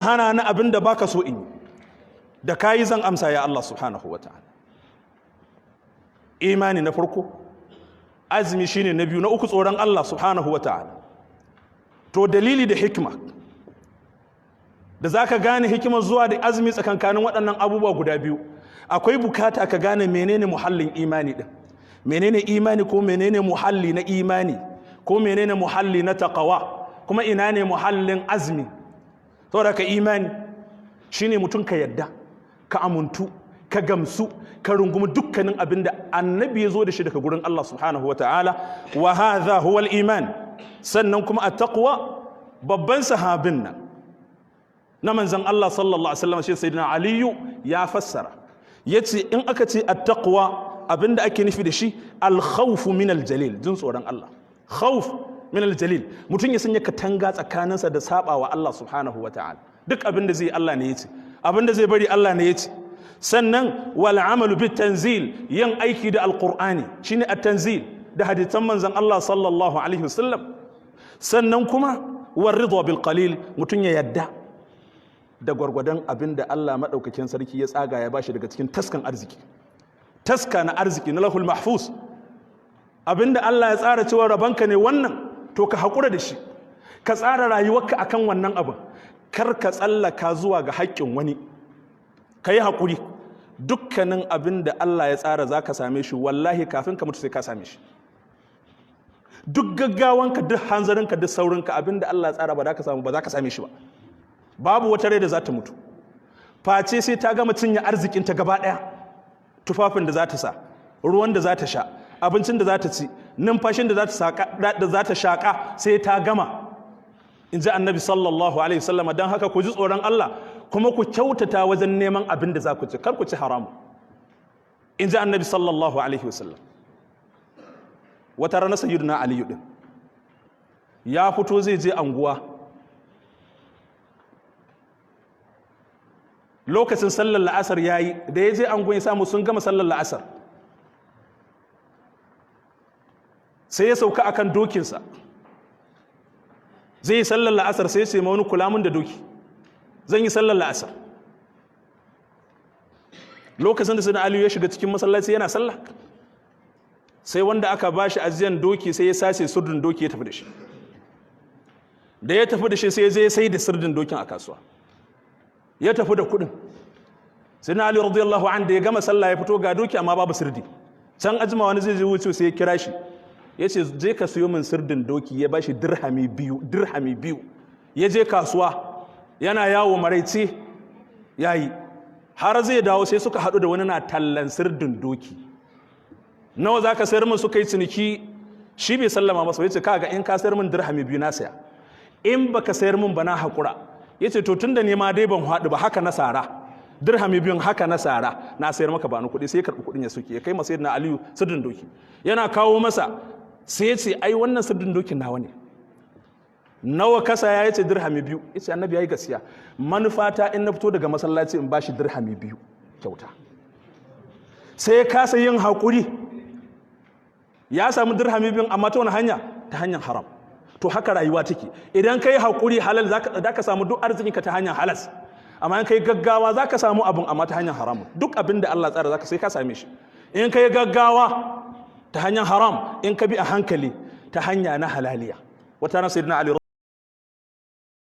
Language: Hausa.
hana ni abin da baka so in yi, da kayi zan amsa ya Allah subhanahu wa ta'ala. Imani na farko, azumi shine na biyu, na uku tsoron Allah subhanahu wa ta'ala. To dalili da hikima da zaka gane hikimar zuwa da azumi tsakankanin waɗannan abubuwa guda biyu, akwai bukata ka gane menene muhallin imani din, menene imani ko menene muhalli na imani ko menene muhalli na taqwa, kuma ina ne muhallin azumi. Saboda ka imani shine mutum ka yadda, ka amuntu, ka gamsu, ka rungumi dukkanin abin da annabi ya zo da shi daga gurin Allah subhanahu wa ta'ala, wa hadha huwa al-iman. Sannan kuma at-taqwa, babban sahabin nan na manzon Allah sallallahu alaihi wasallam shi sayyidina Aliyu ya fassara, yace in aka ce at-taqwa abinda ake nufi da shi al-khawf min al-jalil, jin tsoron Allah. Khawf min al-jalil, mutum ya sanya katanga tsakaninsa da sabawa Allah subhanahu wa ta'ala. Duk abinda zai Allah ne yace, abinda zai bari Allah ne yace. Sannan wal amalu bit tanzil, yin aiki da alqur'ani shine at-tanzil da hadisan manzon Allah sallallahu alaihi wasallam. Sannan kuma war ridwa bil qalil, mutun ya yadda da gwargwadon abinda Allah madaukakin sarki ya tsaga ya bashi daga cikin taskan arziki, taska na arziki na lahul mahfuz. Abinda Allah ya tsara cewa rabanka ne wannan, to ka hakura da shi, ka tsara rayuwarka akan wannan abin, kar ka tsallaka zuwa ga haƙƙin wani. Ka yi haƙuri, dukkanin abin da Allah ya tsara za ka same shi, wallahi kafin ka mutu sai ka same shi. Duk gaggawanka, duk hanzarinka, duk saurinka, abin da Allah ya tsara ba za ka samu, ba za ka same shi ba. Babu wata rai da za ta mutu face sai ta gama cinye arzikinta gaba ɗaya. Tufafin da za ta sa, ruwan da za ta sha, abincin da za ta ci, numfashin da za ta shaƙa sai ta gama, in ji annabi sallallahu alaihi wasallam. don haka ku ji tsoron Allah, kuma ku kyautata wajen neman abin da za ku ci, kar ku ci haramu, in ji annabi sallallahu alaihi wasallam. Wata rana sayyiduna Aliyu din ya fito zai je anguwa, lokacin sallar la'asar yayi, da ya je anguwa ya samu sun gama sallar la'asar, sai ya sauka akan dokinsa zai yi sallar la'asar, sai ya ce ma wani kula mun da doki, zan yi sallar la'asar. Lokacin da sayyidina Aliyu ya shiga cikin masallaci yana sallah, sai wanda aka bashi ajiyan doki sai ya sace sirdin doki ya tafi da shi. Da ya tafi da shi sai ya je sai da sirdin dokin a kasuwa, ya tafi da kuɗin. Sayyidina Ali radiyallahu anhu da ya gama sallah ya fito ga doki amma babu sirdi. Can ajima wani zai je wuce sai ya kira shi, ya ce je ka siyo min sirdin doki, ya bashi dirhami biyu. Ya je kasuwa yana yawo maraice yayi, har zai dawo sai suka haɗu da wani na tallan sirdin doki. Nawa za ka sayar min? Suka yi ciniki, shi bai sallama masa, ya ce kaga in ka sayar min dirhami biyu na saya, in baka sayar min ba na haƙura. Ya ce to tun da nema dai ban haɗu ba, haka na sara, dirhami biyun haka na sara, na sayar maka ba ni kuɗi. Sai ya karɓi kuɗin ya suke, ya kai masa sayyidina Aliyu sirdin doki. Yana kawo masa sai ya ce ai wannan sirdin dokin nawa ne. Nawa kasa ya ce dirhami biyu. Ya ce annabi ya yi gaskiya, manufata in na fito daga masallaci in bashi dirhami biyu kyauta. Sai ya kasa yin haƙuri, ya samu dirhami biyun amma ta wani hanya? Ta hanyar haram. To haka rayuwa take, idan kai haƙuri halal za ka samu duk arzikinka ta hanyar halas, amma in kai gaggawa za ka samu abin amma ta hanyar haramun. Duk abin da Allah tsara sai ka same shi. In kai gaggawa ta hanyar haram, in ka bi a hankali ta hanya na halaliya. Wata ran sayyidina Ali